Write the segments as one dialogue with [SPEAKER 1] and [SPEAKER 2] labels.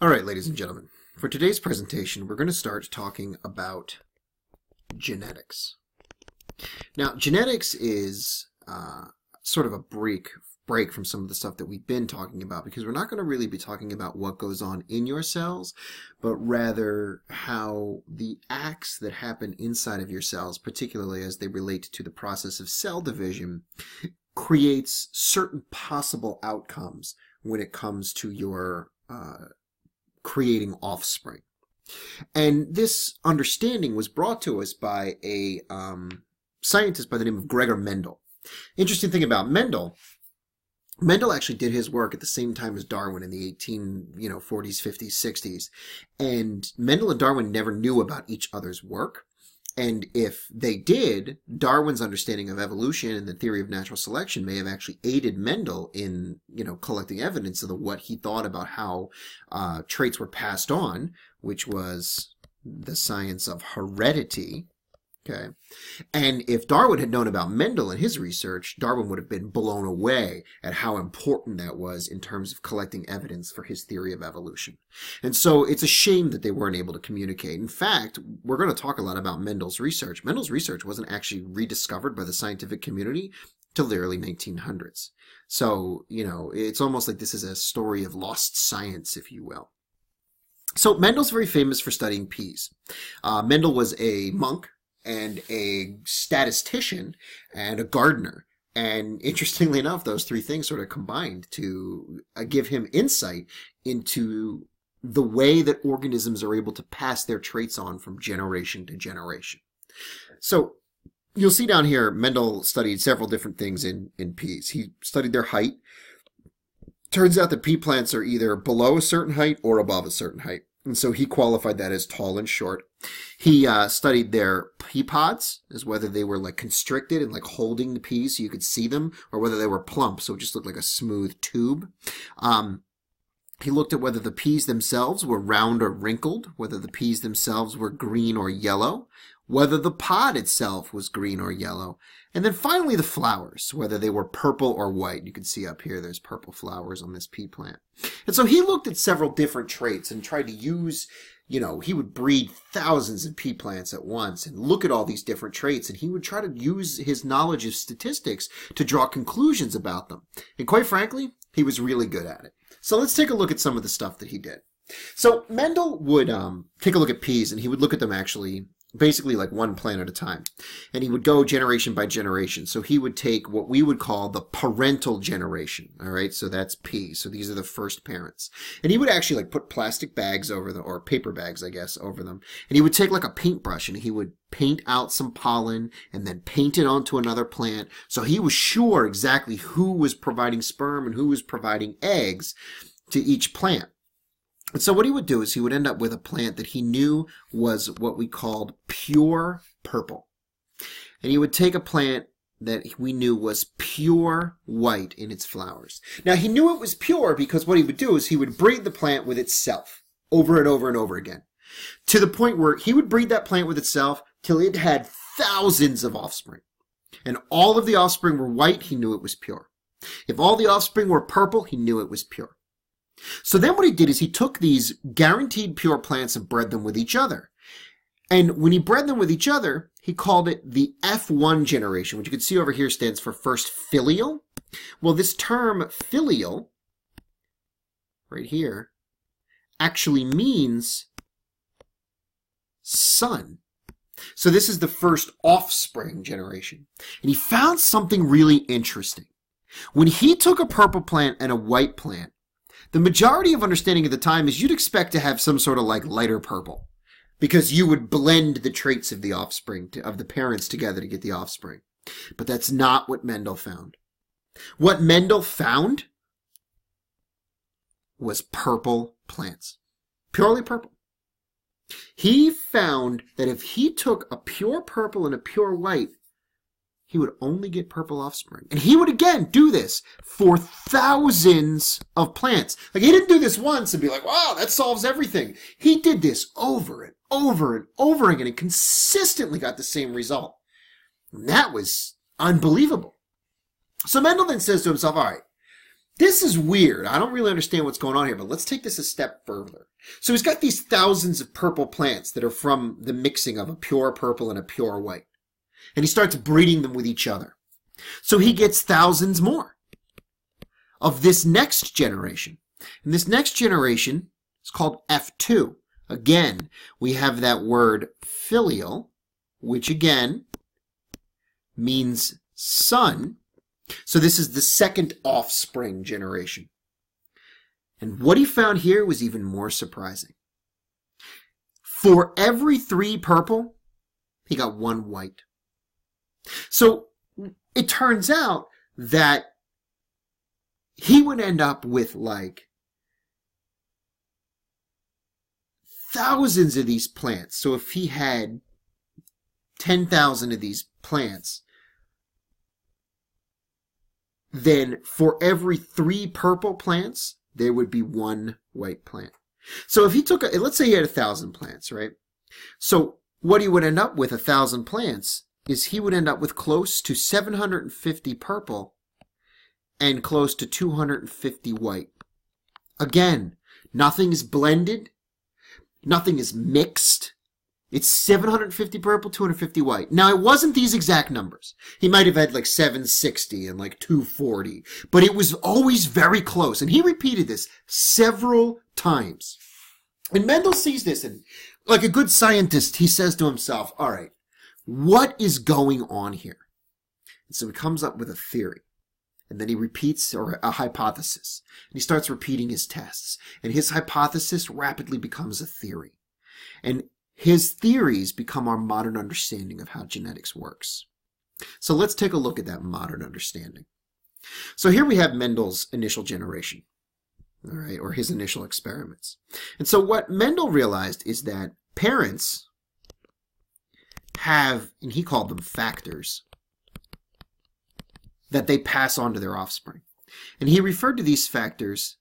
[SPEAKER 1] All right, ladies and gentlemen, for today's presentation, we're going to start talking about genetics. Now, genetics is sort of a break from some of the stuff that we've been talking about, because we're not going to really be talking about what goes on in your cells, but rather how the acts that happen inside of your cells, particularly as they relate to the process of cell division, creates certain possible outcomes when it comes to your creating offspring. And this understanding was brought to us by a scientist by the name of Gregor Mendel. Interesting thing about Mendel actually did his work at the same time as Darwin in the 40s, 50s, 60s. And Mendel and Darwin never knew about each other's work. And if they did, Darwin's understanding of evolution and the theory of natural selection may have actually aided Mendel in, collecting evidence of what he thought about how traits were passed on, which was the science of heredity. Okay. And if Darwin had known about Mendel and his research, Darwin would have been blown away at how important that was in terms of collecting evidence for his theory of evolution. And so it's a shame that they weren't able to communicate. In fact, we're going to talk a lot about Mendel's research. Mendel's research wasn't actually rediscovered by the scientific community till the early 1900s. So, it's almost like this is a story of lost science, if you will. So Mendel's very famous for studying peas. Mendel was a monk and a statistician and a gardener. And interestingly enough, those three things sort of combined to give him insight into the way that organisms are able to pass their traits on from generation to generation. So you'll see down here, Mendel studied several different things in peas. He studied their height. Turns out that pea plants are either below a certain height or above a certain height. And so he qualified that as tall and short. He studied their pea pods, as whether they were like constricted and like holding the peas so you could see them, or whether they were plump, so it just looked like a smooth tube. He looked at whether the peas themselves were round or wrinkled, whether the peas themselves were green or yellow, whether the pod itself was green or yellow, and then finally the flowers, whether they were purple or white. You can see up here there's purple flowers on this pea plant. And so he looked at several different traits and tried to use, he would breed thousands of pea plants at once and look at all these different traits, and he would try to use his knowledge of statistics to draw conclusions about them. And quite frankly, he was really good at it. So let's take a look at some of the stuff that he did. So Mendel would take a look at peas, and he would look at them actually basically like one plant at a time. And he would go generation by generation. So he would take what we would call the parental generation. All right. So that's peas. So these are the first parents. And he would actually like put plastic bags over them, or paper bags, I guess, over them. And he would take like a paintbrush and he would paint out some pollen and then paint it onto another plant. So he was sure exactly who was providing sperm and who was providing eggs to each plant. And so what he would do is he would end up with a plant that he knew was what we called pure purple. And he would take a plant that we knew was pure white in its flowers. Now, he knew it was pure because what he would do is he would breed the plant with itself over and over and over again, to the point where he would breed that plant with itself till it had thousands of offspring. And all of the offspring were white, he knew it was pure. If all the offspring were purple, he knew it was pure. So then what he did is he took these guaranteed pure plants and bred them with each other. And when he bred them with each other, he called it the F1 generation, which you can see over here stands for first filial. Well, this term filial, right here, actually means son. So this is the first offspring generation. And he found something really interesting. When he took a purple plant and a white plant, the majority of understanding at the time is you'd expect to have some sort of like lighter purple, because you would blend the traits of the offspring, of the parents together to get the offspring. But that's not what Mendel found. What Mendel found was purple plants. Purely purple. He found that if he took a pure purple and a pure white, he would only get purple offspring. And he would again do this for thousands of plants. Like, he didn't do this once and be like, wow, that solves everything. He did this over and over and over again and consistently got the same result. And that was unbelievable. So Mendel then says to himself, all right, this is weird. I don't really understand what's going on here, but let's take this a step further. So he's got these thousands of purple plants that are from the mixing of a pure purple and a pure white. And he starts breeding them with each other. So he gets thousands more of this next generation. And this next generation is called F2. Again, we have that word filial, which again means son. So this is the second offspring generation. And what he found here was even more surprising. For every 3 purple, he got 1 white. So it turns out that he would end up with like thousands of these plants. So if he had 10,000 of these plants, then for every 3 purple plants, there would be 1 white plant. So if he took, let's say he had 1,000 plants, right? So what he would end up with 1,000 plants is he would end up with close to 750 purple and close to 250 white. Again, nothing is blended. Nothing is mixed. It's 750 purple, 250 white. Now, it wasn't these exact numbers. He might have had like 760 and like 240, but it was always very close. And he repeated this several times. And Mendel sees this, and like a good scientist, he says to himself, all right, what is going on here? And so he comes up with a theory. And then he repeats, or a hypothesis. And he starts repeating his tests. And his hypothesis rapidly becomes a theory. And his theories become our modern understanding of how genetics works. So let's take a look at that modern understanding. So here we have Mendel's initial generation, all right, or his initial experiments. And so what Mendel realized is that parents have, and he called them factors, that they pass on to their offspring. And he referred to these factors,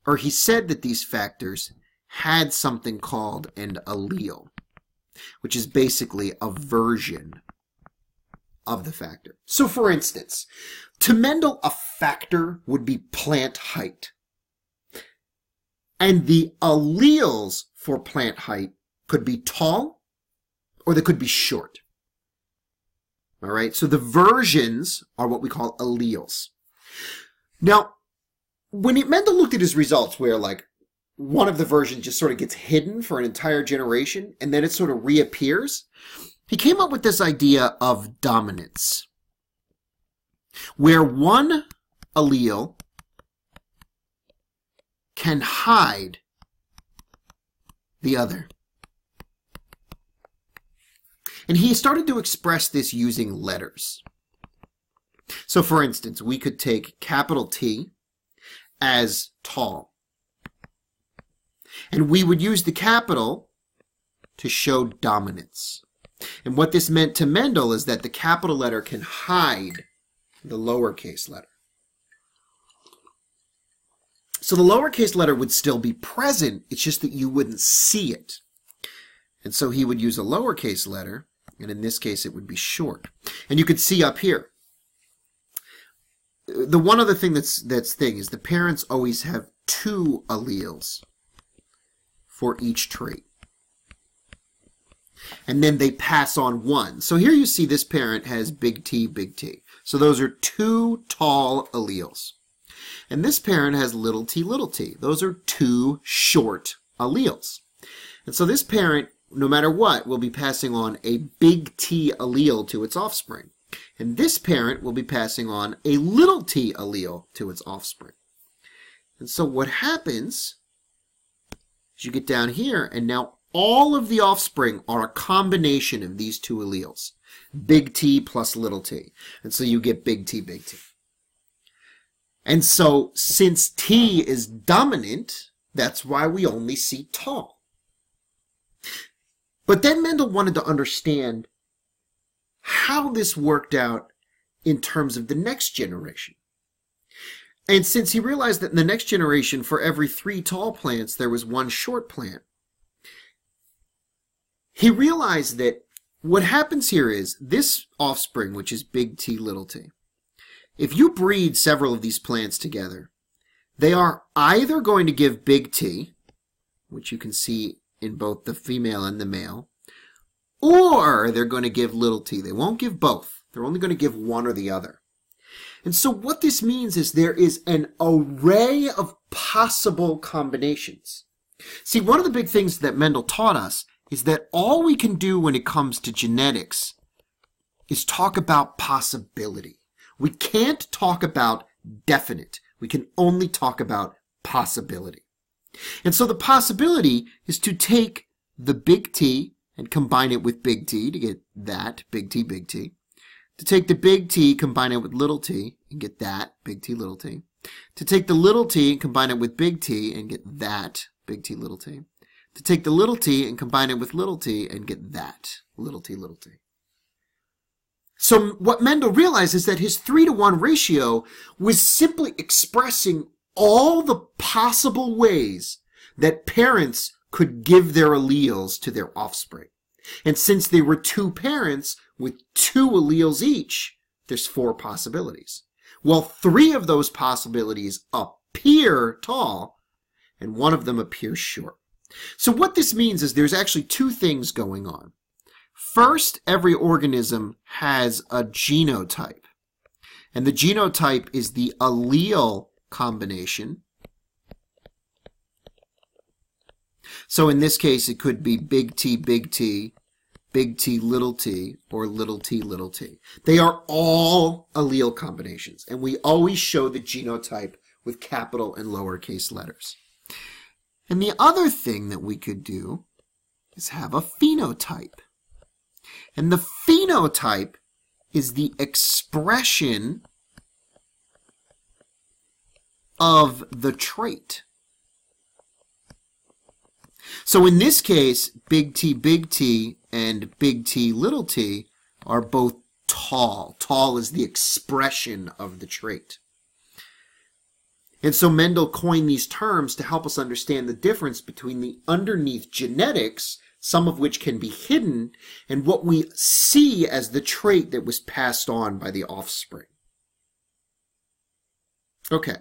[SPEAKER 1] or he said that these factors had something called an allele, which is basically a version of the factor. So for instance, to Mendel, a factor would be plant height. And the alleles for plant height could be tall or they could be short. All right, so the versions are what we call alleles. Now, when Mendel looked at his results where like one of the versions just sort of gets hidden for an entire generation and then it sort of reappears, he came up with this idea of dominance, where one allele can hide the other. And he started to express this using letters. So for instance, we could take capital T as tall. And we would use the capital to show dominance. And what this meant to Mendel is that the capital letter can hide the lowercase letter. So the lowercase letter would still be present, it's just that you wouldn't see it. And so he would use a lowercase letter, and in this case it would be short. And you could see up here, the one other thing that's thing is the parents always have 2 alleles for each trait. And then they pass on 1. So here you see this parent has big T, big T. So those are 2 tall alleles. And this parent has little t, little t. Those are 2 short alleles. And so this parent, no matter what, will be passing on a big T allele to its offspring. And this parent will be passing on a little t allele to its offspring. And so what happens is you get down here, and now all of the offspring are a combination of these 2 alleles. Big T plus little t. And so you get big T, big T. And so since T is dominant, that's why we only see tall. But then Mendel wanted to understand how this worked out in terms of the next generation. And since he realized that in the next generation, for every 3 tall plants, there was 1 short plant, he realized that what happens here is this offspring, which is big T, little t, if you breed several of these plants together, they are either going to give big T, which you can see in both the female and the male, or they're going to give little t. They won't give both. They're only going to give one or the other. And so what this means is there is an array of possible combinations. See, one of the big things that Mendel taught us is that all we can do when it comes to genetics is talk about possibility. We can't talk about definite. We can only talk about possibility. And so the possibility is to take the big T and combine it with big T to get that, big T, big T. To take the big T, combine it with little t, and get that, big T, little t. To take the little t and combine it with big T and get that, big T, little t. To take the little t and combine it with little t and get that, little t, little t. So what Mendel realized is that his 3-to-1 ratio was simply expressing all the possible ways that parents could give their alleles to their offspring. And since they were two parents with 2 alleles each, there's 4 possibilities. Well, 3 of those possibilities appear tall, and 1 of them appears short. So what this means is there's actually 2 things going on. First, every organism has a genotype. And the genotype is the allele combination. So in this case, it could be big T, big T, big T, little t, or little t, little t. They are all allele combinations, and we always show the genotype with capital and lowercase letters. And the other thing that we could do is have a phenotype. And the phenotype is the expression of the trait. So in this case, big T, and big T, little t are both tall. Tall is the expression of the trait. And so Mendel coined these terms to help us understand the difference between the underneath genetics, some of which can be hidden, and what we see as the trait that was passed on by the offspring. Okay,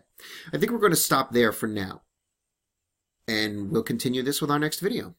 [SPEAKER 1] I think we're going to stop there for now. And we'll continue this with our next video.